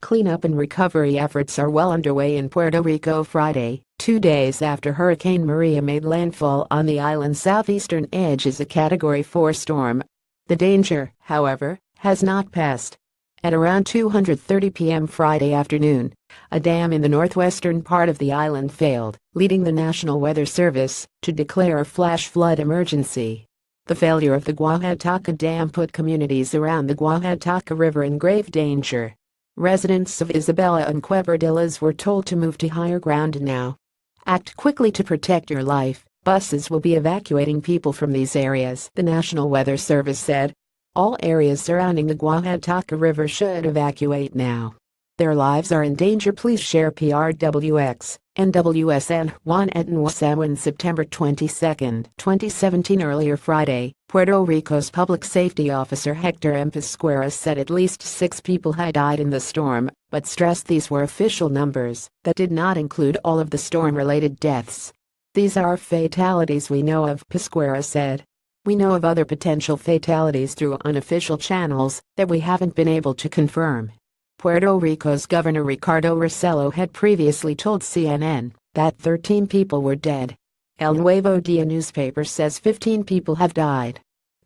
cleanup and recovery efforts are well underway in Puerto Rico Friday, 2 days after Hurricane Maria made landfall on the island's southeastern edge as a Category 4 storm. The danger, however, has not passed. At around 2:30 p.m. Friday afternoon, a dam in the northwestern part of the island failed, leading the National Weather Service to declare a flash flood emergency. The failure of the Guajataca Dam put communities around the Guajataca River in grave danger. Residents of Isabela and Quebradillas were told to move to higher ground now. Act quickly to protect your life. Buses will be evacuating people from these areas, the National Weather Service said. All areas surrounding the Guajataca River should evacuate now. Their lives are in danger. Please share PRWX, NWSN 1 at NWSN September 22, 2017. Earlier Friday, Puerto Rico's public safety officer Hector M. Pasquera said at least 6 people had died in the storm, but stressed these were official numbers that did not include all of the storm-related deaths. These are fatalities we know of, Pasquera said. We know of other potential fatalities through unofficial channels that we haven't been able to confirm. Puerto Rico's Governor Ricardo Rossello had previously told CNN that 13 people were dead. El Nuevo Dia newspaper says 15 people have died.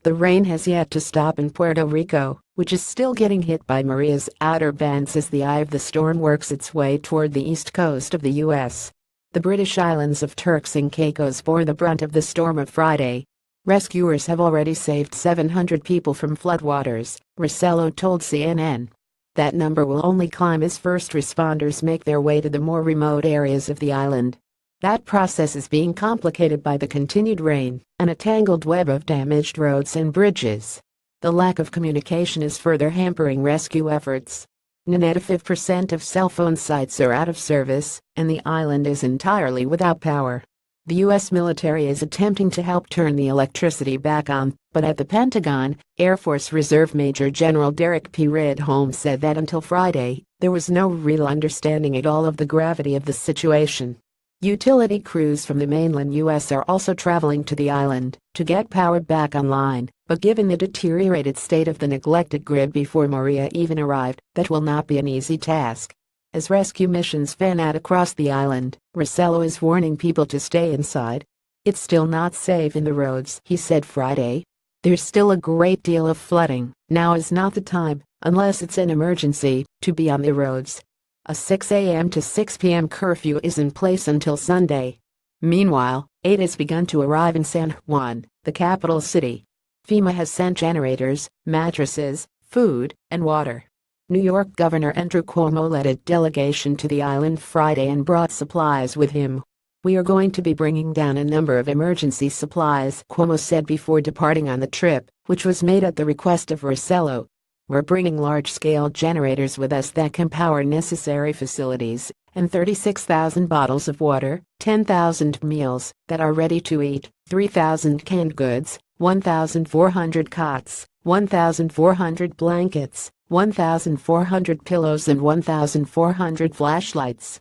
The rain has yet to stop in Puerto Rico, which is still getting hit by Maria's outer bands as the eye of the storm works its way toward the east coast of the U.S. The British islands of Turks and Caicos bore the brunt of the storm of Friday. Rescuers have already saved 700 people from floodwaters, Rossello told CNN. That number will only climb as first responders make their way to the more remote areas of the island. That process is being complicated by the continued rain and a tangled web of damaged roads and bridges. The lack of communication is further hampering rescue efforts. 95% of cell phone sites are out of service, and the island is entirely without power. The U.S. military is attempting to help turn the electricity back on, but at the Pentagon, Air Force Reserve Major General Derek P. Ridholm said that until Friday, there was no real understanding at all of the gravity of the situation. Utility crews from the mainland U.S. are also traveling to the island to get power back online, but given the deteriorated state of the neglected grid before Maria even arrived, that will not be an easy task. As rescue missions fan out across the island, Rossello is warning people to stay inside. It's still not safe in the roads, he said Friday. There's still a great deal of flooding. Now is not the time, unless it's an emergency, to be on the roads. A 6 a.m. to 6 p.m. curfew is in place until Sunday. Meanwhile, aid has begun to arrive in San Juan, the capital city. FEMA has sent generators, mattresses, food, and water. New York Governor Andrew Cuomo led a delegation to the island Friday and brought supplies with him. We are going to be bringing down a number of emergency supplies, Cuomo said before departing on the trip, which was made at the request of Rossello. We're bringing large-scale generators with us that can power necessary facilities, and 36,000 bottles of water, 10,000 meals that are ready to eat, 3,000 canned goods, 1,400 cots, 1,400 blankets, 1,400 pillows and 1,400 flashlights.